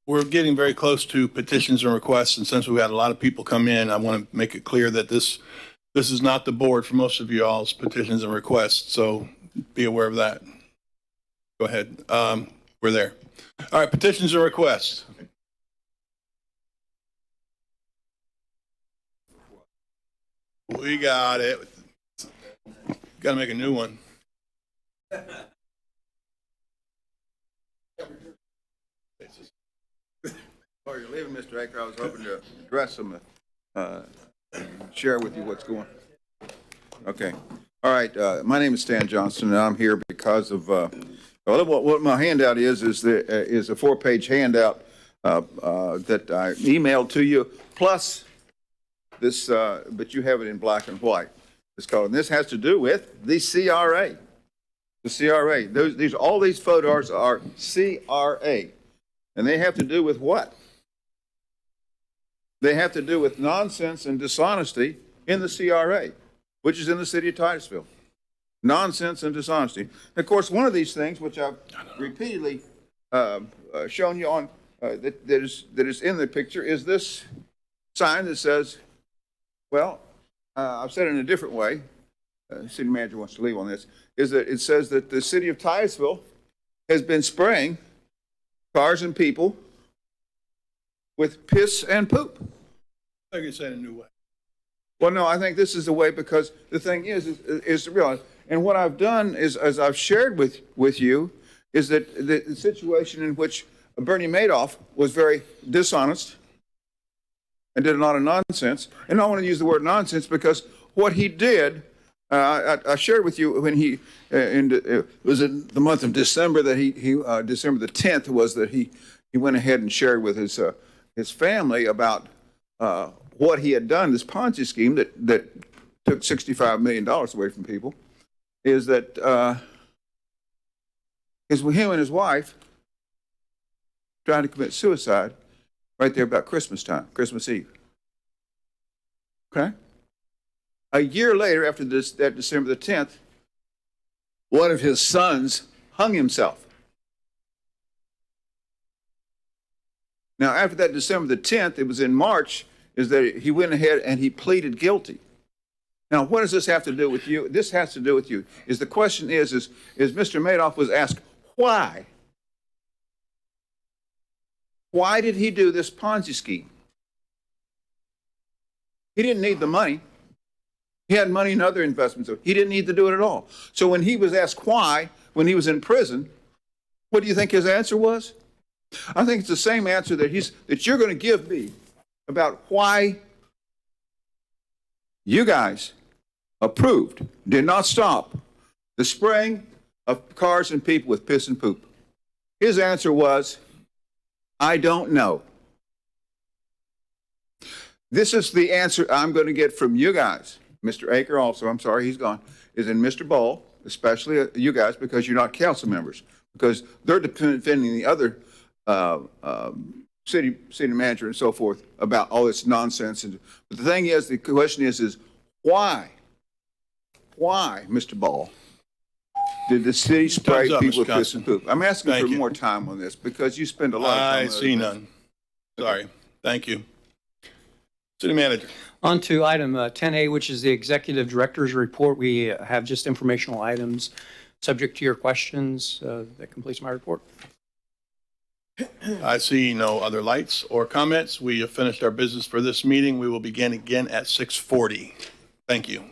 Speaker 1: We're getting very close to petitions and requests, and since we had a lot of people come in, I want to make it clear that this is not the board for most of y'all's petitions and requests, so be aware of that. Go ahead. We're there. All right, petitions and requests. We got it. Got to make a new one.
Speaker 14: Before you're leaving, Mr. Aker, I was hoping to address some, share with you what's going. Okay. All right. My name is Stan Johnson, and I'm here because of what my handout is a 4-page handout that I emailed to you, plus this, but you have it in black and white. It's called, and this has to do with the CRA. The CRA. All these photos are CRA, and they have to do with what? They have to do with nonsense and dishonesty in the CRA, which is in the city of Titusville. Nonsense and dishonesty. And of course, one of these things, which I've repeatedly shown you on, that is in the picture, is this sign that says, well, I've said it in a different way. The city manager wants to leave on this, is that it says that the city of Titusville has been spraying cars and people with piss and poop.
Speaker 1: I think it's in a new way.
Speaker 14: Well, no, I think this is the way, because the thing is to realize, and what I've done is, as I've shared with you, is that the situation in which Bernie Madoff was very dishonest and did a lot of nonsense, and I want to use the word nonsense because what he did, I shared with you when he, it was in the month of December that he December the 10th was that he went ahead and shared with his family about what he had done, this Ponzi scheme that took $65 million away from people, is that is with him and his wife trying to commit suicide right there about Christmas time, Christmas Eve. Okay? A year later, after that December the 10th, one of his sons hung himself. Now, after that December the 10th, it was in March, is that he went ahead and he pleaded guilty. Now, what does this have to do with you? This has to do with you. The question is Mr. Madoff was asked, why? Why did he do this Ponzi scheme? He didn't need the money. He had money in other investments. He didn't need to do it at all. So when he was asked why, when he was in prison, what do you think his answer was? I think it's the same answer that you're going to give me about why you guys approved, did not stop the spraying of cars and people with piss and poop. His answer was, I don't know. This is the answer I'm going to get from you guys. Mr. Aker also, I'm sorry, he's gone, is in Mr. Ball, especially you guys, because you're not council members, because they're defending the other city manager and so forth about all this nonsense. But the thing is, the question is why? Why, Mr. Ball, did the city spray people with piss and poop? I'm asking for more time on this because you spend a lot of time.
Speaker 1: I see none. Sorry. Thank you. City manager.
Speaker 5: On to item 10A, which is the executive director's report. We have just informational items subject to your questions. That completes my report.
Speaker 1: I see no other lights or comments. We have finished our business for this meeting. We will begin again at 6:40. Thank you.